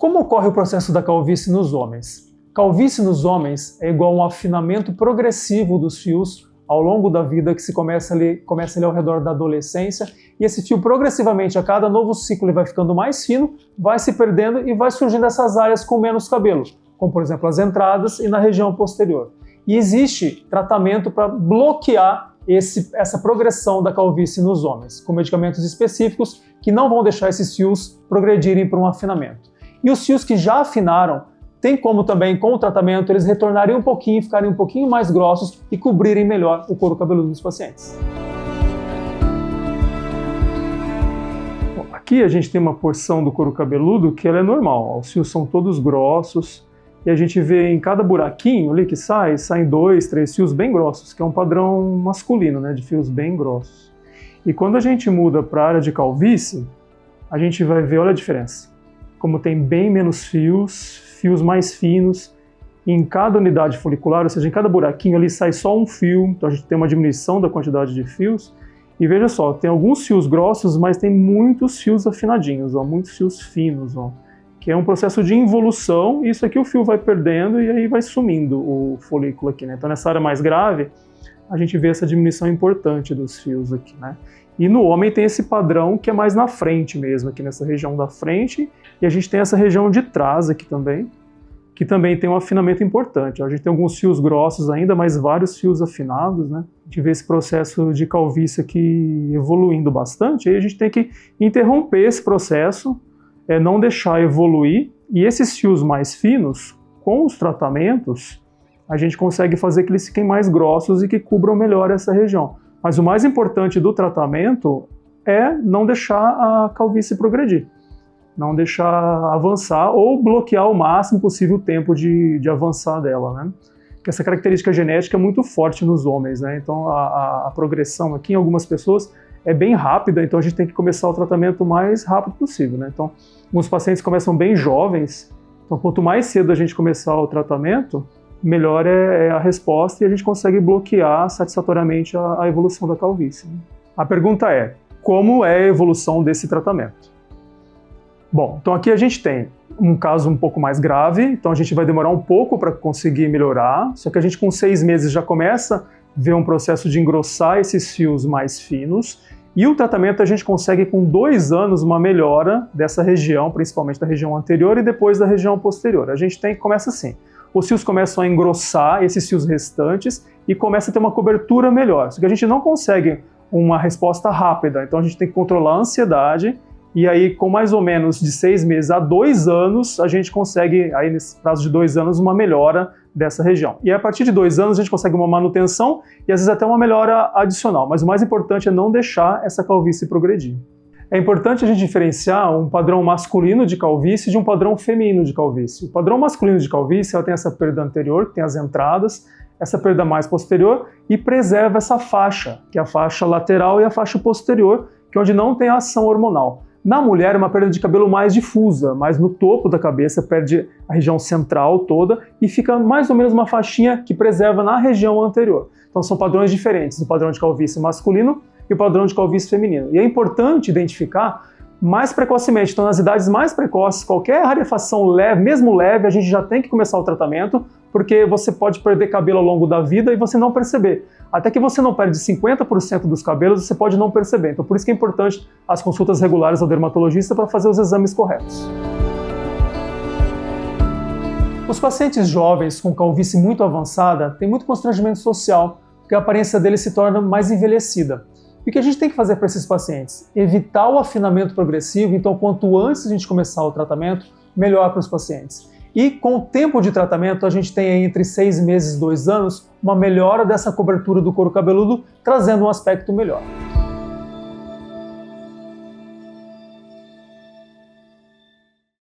Como ocorre o processo da calvície nos homens? Calvície nos homens é igual a um afinamento progressivo dos fios ao longo da vida, que se começa ali ao redor da adolescência, e esse fio progressivamente, a cada novo ciclo, ele vai ficando mais fino, vai se perdendo e vai surgindo essas áreas com menos cabelo, como por exemplo as entradas e na região posterior. E existe tratamento para bloquear essa progressão da calvície nos homens, com medicamentos específicos que não vão deixar esses fios progredirem para um afinamento. E os fios que já afinaram, tem como também, com o tratamento, eles retornarem um pouquinho, ficarem um pouquinho mais grossos e cobrirem melhor o couro cabeludo dos pacientes. Bom, aqui a gente tem uma porção do couro cabeludo que ela é normal, os fios são todos grossos e a gente vê em cada buraquinho ali que saem 2, 3 fios bem grossos, que é um padrão masculino, né, de fios bem grossos. E quando a gente muda para a área de calvície, a gente vai ver, olha a diferença, como tem bem menos fios mais finos, em cada unidade folicular, ou seja, em cada buraquinho ali sai só um fio, então a gente tem uma diminuição da quantidade de fios, e veja só, tem alguns fios grossos, mas tem muitos fios afinadinhos, ó, muitos fios finos, ó, que é um processo de involução, e isso aqui o fio vai perdendo e aí vai sumindo o folículo aqui, né? Então nessa área mais grave, a gente vê essa diminuição importante dos fios aqui, né? E no homem tem esse padrão que é mais na frente mesmo, aqui nessa região da frente, e a gente tem essa região de trás aqui também, que também tem um afinamento importante. A gente tem alguns fios grossos ainda, mas vários fios afinados, né? A gente vê esse processo de calvície aqui evoluindo bastante, e a gente tem que interromper esse processo, não deixar evoluir, e esses fios mais finos, com os tratamentos, a gente consegue fazer que eles fiquem mais grossos e que cubram melhor essa região. Mas o mais importante do tratamento é não deixar a calvície progredir, não deixar avançar ou bloquear o máximo possível o tempo de avançar dela, né? Porque essa característica genética é muito forte nos homens, né? Então a progressão aqui em algumas pessoas é bem rápida, então a gente tem que começar o tratamento o mais rápido possível, né? Então alguns pacientes começam bem jovens, então quanto mais cedo a gente começar o tratamento, melhor é a resposta e a gente consegue bloquear satisfatoriamente a evolução da calvície. A pergunta é, como é a evolução desse tratamento? Bom, então aqui a gente tem um caso um pouco mais grave, então a gente vai demorar um pouco para conseguir melhorar, só que a gente com 6 meses já começa a ver um processo de engrossar esses fios mais finos, e o tratamento a gente consegue com 2 anos uma melhora dessa região, principalmente da região anterior e depois da região posterior. A gente começa assim. Os fios começam a engrossar, esses fios restantes, e começa a ter uma cobertura melhor. Só que a gente não consegue uma resposta rápida, então a gente tem que controlar a ansiedade, e aí com mais ou menos de 6 meses a 2 anos, a gente consegue, aí nesse prazo de 2 anos, uma melhora dessa região. E a partir de 2 anos a gente consegue uma manutenção e às vezes até uma melhora adicional, mas o mais importante é não deixar essa calvície progredir. É importante a gente diferenciar um padrão masculino de calvície de um padrão feminino de calvície. O padrão masculino de calvície ela tem essa perda anterior, que tem as entradas, essa perda mais posterior, e preserva essa faixa, que é a faixa lateral e a faixa posterior, que é onde não tem a ação hormonal. Na mulher é uma perda de cabelo mais difusa, mais no topo da cabeça, perde a região central toda e fica mais ou menos uma faixinha que preserva na região anterior. Então são padrões diferentes, o padrão de calvície masculino e o padrão de calvície feminino. E é importante identificar mais precocemente. Então, nas idades mais precoces, qualquer rarefação leve, mesmo leve, a gente já tem que começar o tratamento, porque você pode perder cabelo ao longo da vida e você não perceber. Até que você não perde 50% dos cabelos, você pode não perceber. Então, por isso que é importante as consultas regulares ao dermatologista para fazer os exames corretos. Os pacientes jovens com calvície muito avançada têm muito constrangimento social, porque a aparência deles se torna mais envelhecida. E o que a gente tem que fazer para esses pacientes? Evitar o afinamento progressivo, então quanto antes a gente começar o tratamento, melhor para os pacientes. E com o tempo de tratamento, a gente tem aí entre 6 meses e 2 anos uma melhora dessa cobertura do couro cabeludo, trazendo um aspecto melhor.